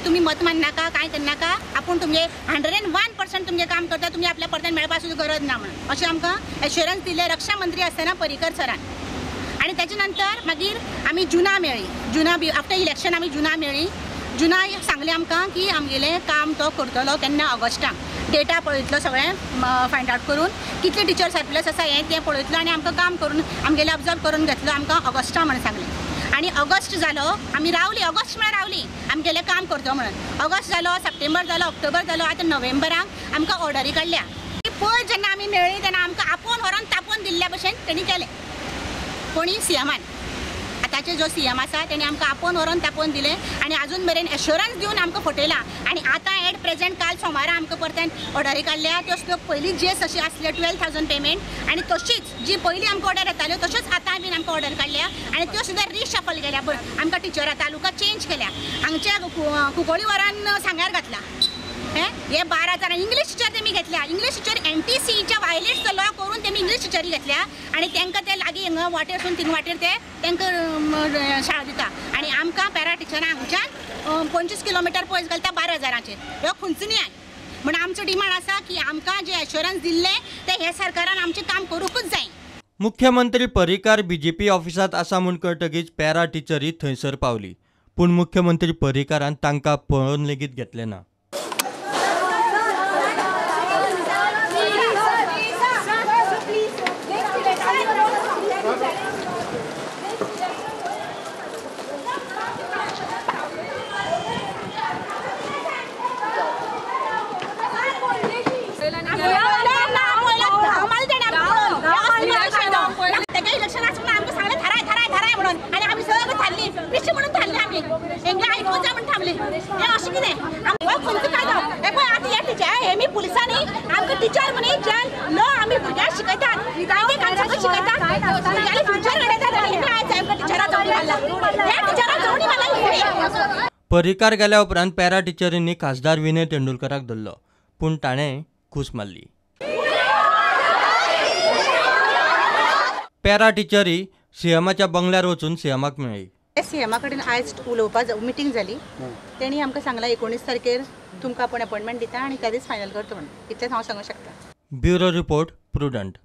तुम्ही मत माननाका काय करनाका आपण तुमचे 101% तुमचे काम करता तुम्ही आपल्या परतन मेळपासून गरज ना म्हणून अशें आमकां एश्युरन्स दिले रक्षा मंत्री आसतना पर्रीकर सरान। आणि त्याच्यानंतर मागीर आमी जुना मेळ्ळी जुना आफ्टर इलेक्शन आमी जुना मेळ्ळी जुना सांगले आमकां की आमगेलें काम तो करतलो केन्ना ऑगस्टाक डेटा पळयतलो सगळें फायंड आउट करून कितले टिचर सरप्लस आसा हें तें पळयतलो आनी आमकां काम करून आमगेलें ऑब्जर्व करून घेतलो आमकां ऑगस्टा म्हणून सांगलें। आणि ऑगस्ट जालो आमी रावली ऑगस्ट म्हळ्यार रावली आमगेलें काम करतो म्हणून ऑगस्ट जालो सप्टेंबर जालो ऑक्टोबर जालो आतां नोव्हेंबराक आमकां ऑर्डरी काडल्या पयर जेन्ना आमी मेळ्ळी तेन्ना आमकां आपोवन व्हरोन तापोवन दिल्ल्या भशेन तेणी केलें कोणी सीएमान आतांचे जो सीएम आसा तेणी आमकां आपोवन व्हरोन तापोवन दिलें आनी आजून मेरेन एश्युरन्स दिवन आमकां फटयला आनी आतां एट प्रेजेंट काल सोमारा आमकां परतन ऑर्डरी काडल्या त्यो पयलीं जेस अशी आसल्यो 12,000 पेमेंट आनी तशीच जी पयलीं आमकां ऑर्डर येताल्यो तश्योच आतां बीन आमकां ऑर्डर काडल्या आनी त्यो सुद्दां रिशफल केल्या आमकां टिचरा तालुका चेंज केल्या हांगच्या कुंकळीवरान सांग्यार घातला हे 12 जाणां इंग्लीश टिचर तेमी घेतल्या इंग्लीश टिचर NTCच्या वायलेट्स लॉ करून तेमी इंग्लीश टिचरी घेतल्या आनी तांकां ते लागीं हिंगा वाटेरसून तीन वाटेर ते तांकां शाळा दिता आनी आमकां पॅरा टिचरां हांगच्यान 25 किलोमिटर पयस घालता 12,000चेर ह्यो खंयचो न्याय म्हण आमचो डिमांड आसा की आमकां जे एश्युरन्स दिल्ले ते हे सरकारान आमचें काम करूंकच जाय। मुख्यमंत्री पर्रीकार BJP ऑफिसांत आसा म्हूण कळटकीच पॅरा टिचरी थंयसर पावली पूण मुख्यमंत्री पर्रीकारान तांकां पळोवन लेगीत घेतलें ना। पर्रीकार गेल्या उपरांत पॅरा टिचरींनी खासदार विनय तेंडुलकराक धरलो पूण ताणें खूस मारली। पॅरा टिचरी सीएमाच्या बंगल्यार वचून सीएमाक मेळ्ळी। सीएमा कडेन आयज उलोवपाक मिटींग जाली तेणी आमकां सांगला 19 तारखेर तुमकां आपण अपॉइंटमेंट दिता आनी त्या दीस फायनल करता म्हणून इतलेंच हांव सांगूंक शकता। Bureau report prudent.